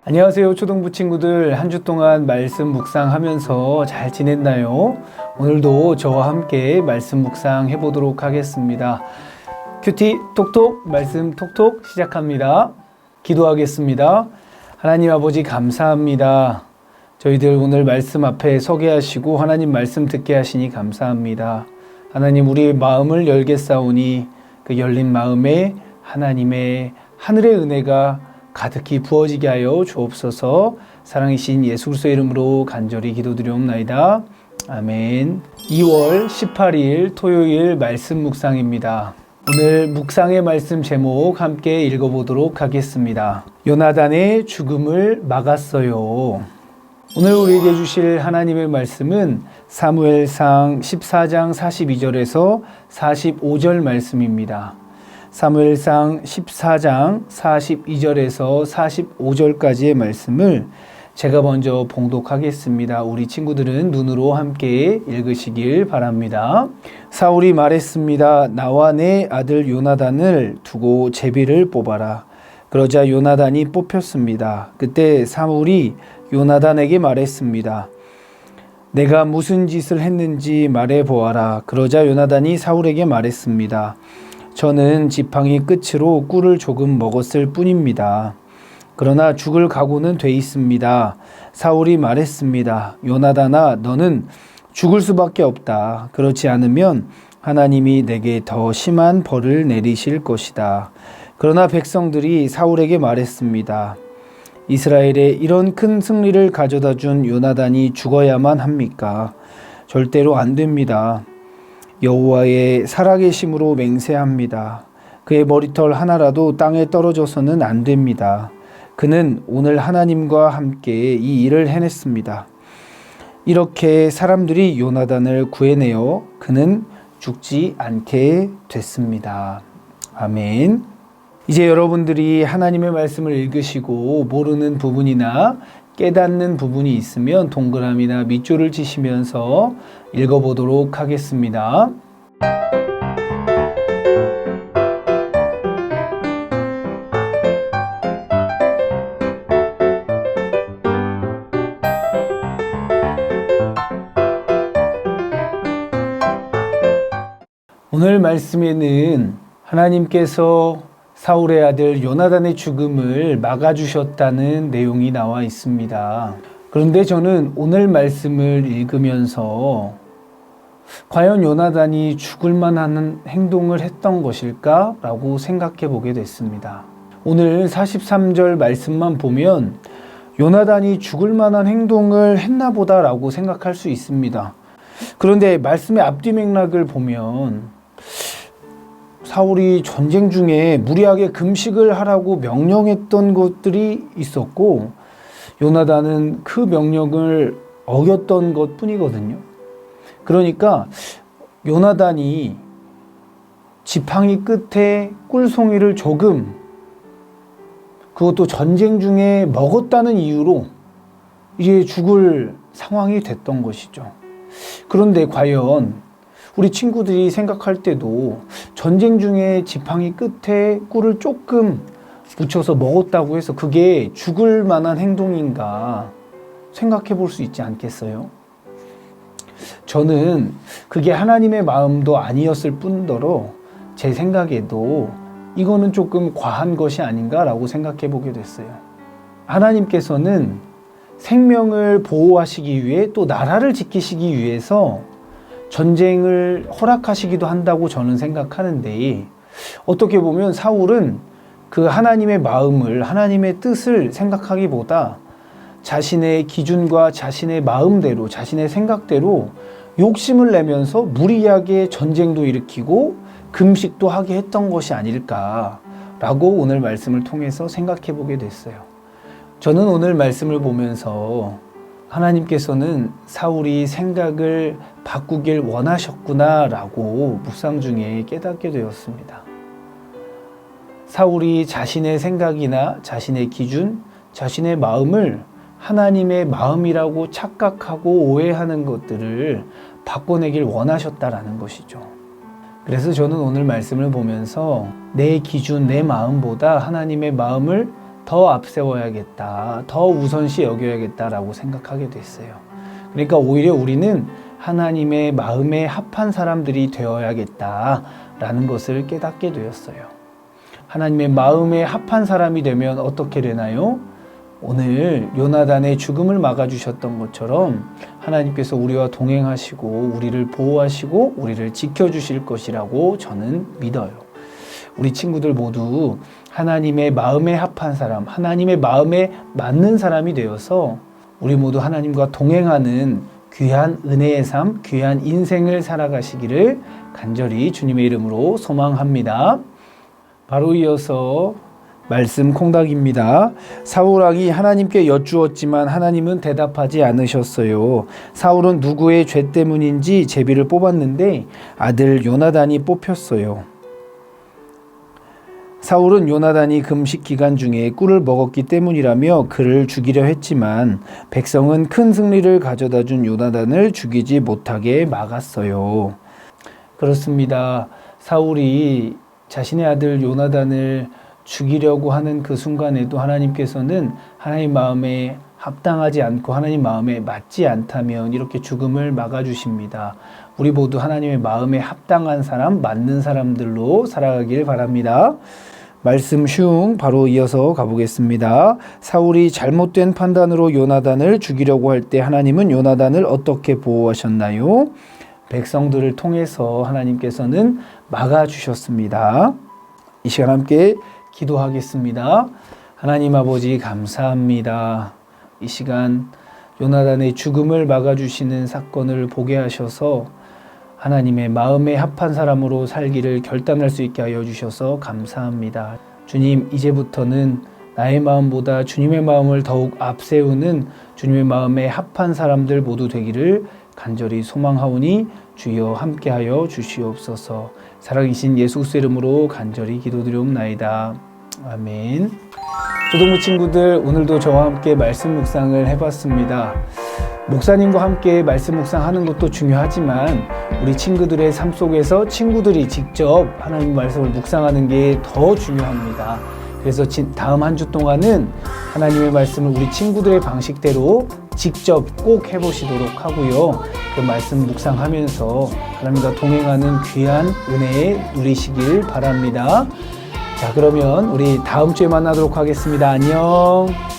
안녕하세요, 초등부 친구들. 한 주 동안 말씀 묵상하면서 잘 지냈나요? 오늘도 저와 함께 말씀 묵상 해보도록 하겠습니다. 큐티 톡톡 말씀 톡톡 시작합니다. 기도하겠습니다. 하나님 아버지 감사합니다. 저희들 오늘 말씀 앞에 서게 하시고 하나님 말씀 듣게 하시니 감사합니다. 하나님, 우리 마음을 열겠사오니 그 열린 마음에 하나님의 하늘의 은혜가 가득히 부어지게 하여 주옵소서. 사랑이신 예수 그리스도의 이름으로 간절히 기도드리옵나이다. 아멘. 2월 18일 토요일 말씀 묵상입니다. 오늘 묵상의 말씀 제목 함께 읽어보도록 하겠습니다. 요나단의 죽음을 막았어요. 오늘 우리에게 주실 하나님의 말씀은 사무엘상 14장 42절에서 45절 말씀입니다. 사무엘상 14장 42절에서 45절까지의 말씀을 제가 먼저 봉독하겠습니다. 우리 친구들은 눈으로 함께 읽으시길 바랍니다. 사울이 말했습니다. 나와 내 아들 요나단을 두고 제비를 뽑아라. 그러자 요나단이 뽑혔습니다. 그때 사울이 요나단에게 말했습니다. 내가 무슨 짓을 했는지 말해보아라. 그러자 요나단이 사울에게 말했습니다. 저는 지팡이 끝으로 꿀을 조금 먹었을 뿐입니다. 그러나 죽을 각오는 돼 있습니다. 사울이 말했습니다. 요나단아, 너는 죽을 수밖에 없다. 그렇지 않으면 하나님이 내게 더 심한 벌을 내리실 것이다. 그러나 백성들이 사울에게 말했습니다. 이스라엘에 이런 큰 승리를 가져다 준 요나단이 죽어야만 합니까? 절대로 안 됩니다. 여호와의 살아계심으로 맹세합니다. 그의 머리털 하나라도 땅에 떨어져서는 안 됩니다. 그는 오늘 하나님과 함께 이 일을 해냈습니다. 이렇게 사람들이 요나단을 구해내어 그는 죽지 않게 됐습니다. 아멘. 이제 여러분들이 하나님의 말씀을 읽으시고 모르는 부분이나 깨닫는 부분이 있으면 동그라미나 밑줄을 치시면서 읽어보도록 하겠습니다. 오늘 말씀에는 하나님께서 사울의 아들 요나단의 죽음을 막아주셨다는 내용이 나와 있습니다. 그런데 저는 오늘 말씀을 읽으면서 과연 요나단이 죽을 만한 행동을 했던 것일까? 라고 생각해 보게 됐습니다. 오늘 43절 말씀만 보면 요나단이 죽을 만한 행동을 했나 보다 라고 생각할 수 있습니다. 그런데 말씀의 앞뒤 맥락을 보면 사울이 전쟁 중에 무리하게 금식을 하라고 명령했던 것들이 있었고 요나단은 그 명령을 어겼던 것 뿐이거든요. 그러니까 요나단이 지팡이 끝에 꿀송이를 조금, 그것도 전쟁 중에 먹었다는 이유로 이제 죽을 상황이 됐던 것이죠. 그런데 과연 우리 친구들이 생각할 때도 전쟁 중에 지팡이 끝에 꿀을 조금 묻혀서 먹었다고 해서 그게 죽을 만한 행동인가 생각해 볼 수 있지 않겠어요? 저는 그게 하나님의 마음도 아니었을 뿐더러 제 생각에도 이거는 조금 과한 것이 아닌가라고 생각해 보게 됐어요. 하나님께서는 생명을 보호하시기 위해 또 나라를 지키시기 위해서 전쟁을 허락하시기도 한다고 저는 생각하는데, 어떻게 보면 사울은 그 하나님의 마음을, 하나님의 뜻을 생각하기보다 자신의 기준과 자신의 마음대로, 자신의 생각대로 욕심을 내면서 무리하게 전쟁도 일으키고 금식도 하게 했던 것이 아닐까라고 오늘 말씀을 통해서 생각해 보게 됐어요. 저는 오늘 말씀을 보면서 하나님께서는 사울이 생각을 바꾸길 원하셨구나 라고 묵상 중에 깨닫게 되었습니다. 사울이 자신의 생각이나 자신의 기준, 자신의 마음을 하나님의 마음이라고 착각하고 오해하는 것들을 바꿔내길 원하셨다라는 것이죠. 그래서 저는 오늘 말씀을 보면서 내 기준, 내 마음보다 하나님의 마음을 더 앞세워야겠다, 더 우선시 여겨야겠다라고 생각하게 됐어요. 그러니까 오히려 우리는 하나님의 마음에 합한 사람들이 되어야겠다라는 것을 깨닫게 되었어요. 하나님의 마음에 합한 사람이 되면 어떻게 되나요? 오늘 요나단의 죽음을 막아주셨던 것처럼 하나님께서 우리와 동행하시고 우리를 보호하시고 우리를 지켜주실 것이라고 저는 믿어요. 우리 친구들 모두 하나님의 마음에 합한 사람, 하나님의 마음에 맞는 사람이 되어서 우리 모두 하나님과 동행하는 귀한 은혜의 삶, 귀한 인생을 살아가시기를 간절히 주님의 이름으로 소망합니다. 바로 이어서 말씀 콩닥입니다. 사울왕이 하나님께 여쭈었지만 하나님은 대답하지 않으셨어요. 사울은 누구의 죄 때문인지 제비를 뽑았는데 아들 요나단이 뽑혔어요. 사울은 요나단이 금식 기간 중에 꿀을 먹었기 때문이라며 그를 죽이려 했지만 백성은 큰 승리를 가져다 준 요나단을 죽이지 못하게 막았어요. 그렇습니다. 사울이 자신의 아들 요나단을 죽이려고 하는 그 순간에도 하나님께서는 하나님 마음에 합당하지 않고 하나님 마음에 맞지 않다면 이렇게 죽음을 막아주십니다. 우리 모두 하나님의 마음에 합당한 사람, 맞는 사람들로 살아가길 바랍니다. 말씀 슝 바로 이어서 가보겠습니다. 사울이 잘못된 판단으로 요나단을 죽이려고 할 때 하나님은 요나단을 어떻게 보호하셨나요? 백성들을 통해서 하나님께서는 막아주셨습니다. 이 시간 함께 기도하겠습니다. 하나님 아버지 감사합니다. 이 시간 요나단의 죽음을 막아주시는 사건을 보게 하셔서 하나님의 마음에 합한 사람으로 살기를 결단할 수 있게 하여 주셔서 감사합니다. 주님, 이제부터는 나의 마음보다 주님의 마음을 더욱 앞세우는 주님의 마음에 합한 사람들 모두 되기를 간절히 소망하오니 주여 함께하여 주시옵소서. 살아계신 예수 그리스도의 이름으로 간절히 기도드리옵나이다. 아멘. 조동무 친구들, 오늘도 저와 함께 말씀 묵상을 해봤습니다. 목사님과 함께 말씀 묵상하는 것도 중요하지만 우리 친구들의 삶 속에서 친구들이 직접 하나님 말씀을 묵상하는 게 더 중요합니다. 그래서 다음 한 주 동안은 하나님의 말씀을 우리 친구들의 방식대로 직접 꼭 해보시도록 하고요. 그 말씀 묵상하면서 하나님과 동행하는 귀한 은혜에 누리시길 바랍니다. 자, 그러면 우리 다음 주에 만나도록 하겠습니다. 안녕.